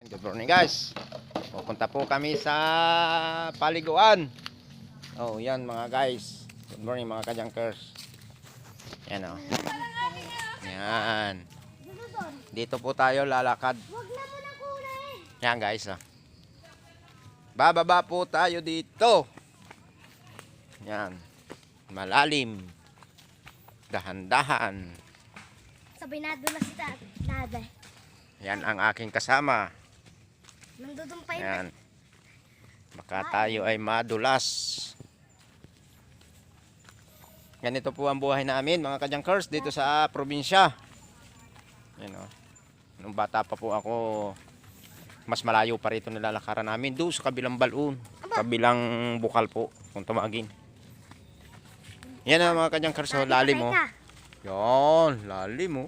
Good morning guys. Pupunta po kami sa paliguan. Oh, yan mga guys. Good morning mga kajankers. Yan oh. Yan. Dito po tayo lalakad. Yan guys oh. Bababa po tayo dito. Yan. Malalim. Dahan-dahan. Sabay na doon na si tatay. Yan ang aking kasama. Nandudong pa yun. Yan. Baka tayo ay madulas. Ganito po ang buhay namin mga kajankers dito sa probinsya. Yan o. Nung bata pa po ako, mas malayo pa rito nilalakaran namin. Doon sa kabilang balon. Kabilang bukal po kung tumagin. Yan o mga kajankers. So, lalim o. Yan. Lalim o.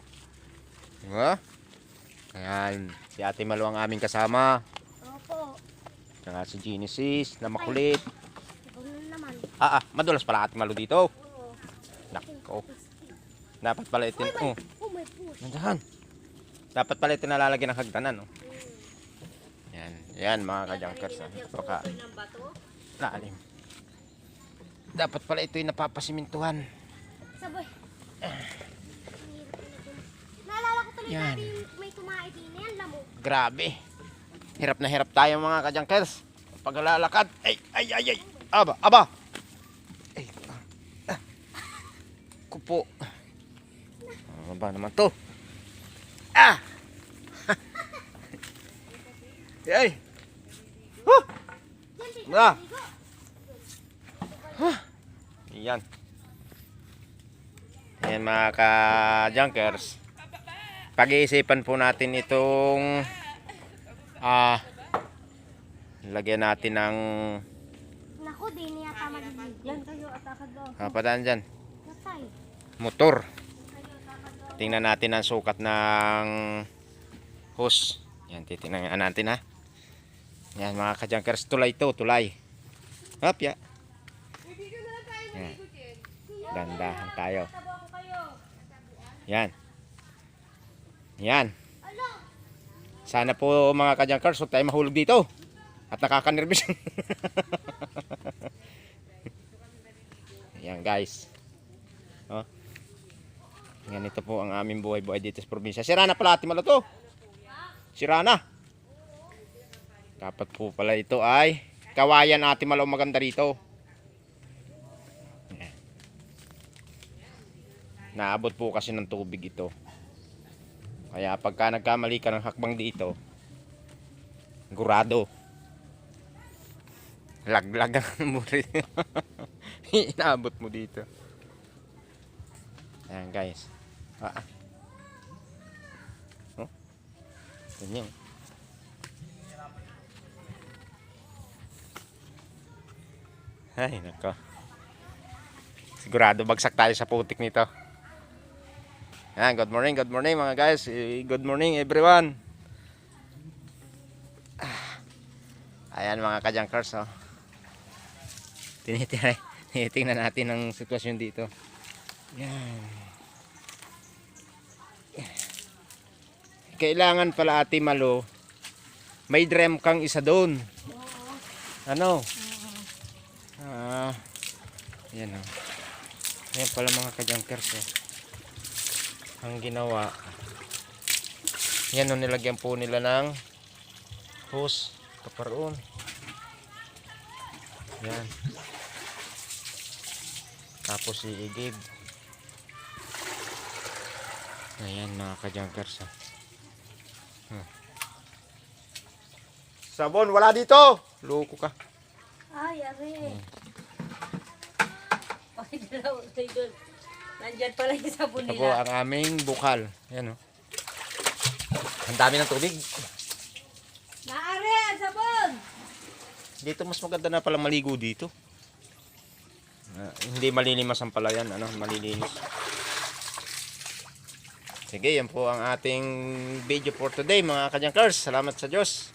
Diba? Ayan. Si Ate Malo ang aming kasama. Opo. Saka si Genesis na makulit. Ikaw na naman. Madulas pala Ate Malo dito. Oo. Nako. Dapat pala ito. Oh, may push. nandiyan. Dapat pala ito nalalagyan ng hagdanan. Oh. Yan. Yan mga kajankers. Baka lalim. Dapat pala ito yung napapasimintuhan. Sabay. Naalala ko tuloy Yan. dati may tumait din yan, lamok. Grabe. Hirap na hirap tayo mga kajankers. Paglalakad. Ay. Aba. Ay. Kupo. Ano ba naman to? Ay. Ah. Yan. Yan mga ka-junkers. Pag-iisipan po natin itong lagyan natin ng Naku, di niya tama din. Yan kayo, atakad daw. padaan dyan. Patay. Motor. Tingnan natin ang sukat ng hose. Yan, titingnan natin ha. Yan mga ka-junkers, tulay to, tulay. Hop, ya. Yan. Dandahan tayo. Yan. Yan. Sana po mga ka-junkers, huwag tayo mahulog dito. At nakaka-nervous. Yan guys. Oh. Ganito po ang aming buhay-buhay dito sa probinsya. Sira na pala Ate Malo to. Sira na. Dapat po pala ito ay kawayan Ate Malo maganda rito. Yan. Naabot po kasi ng tubig ito. Kaya pagka nagkamali ka ng hakbang dito, gurado. Laglag ang muri. Inaabot mo dito. Ayan guys. Oh. Ganyan. Ay nako. Sigurado bagsak tayo sa putik nito. Ayan, good morning mga guys. Good morning everyone. Ayan mga kajankers oh. Tinitingnan natin ang sitwasyon dito. Yan. Kailangan pala Ate Malo, may drum kang isa doon. Ano? Yan oh. Ayan pala mga kajankers oh. Ang ginawa. Yan oh, nilagyan po nila ng hose kaparoon. Yan. Tapos iigib. Ayan mga kajankers. Sabon wala dito. Loko ka. Ay, ari. Nandyan pala yung sabon Ito po nila. ang aming bukal. Yan o. Ang dami ng tubig. Naari, ang sabon! Dito mas maganda na pala maligo dito. Hindi malilimas ang palayan. Malilinis. Sige, yan po ang ating video for today mga kajankers. Salamat sa Diyos.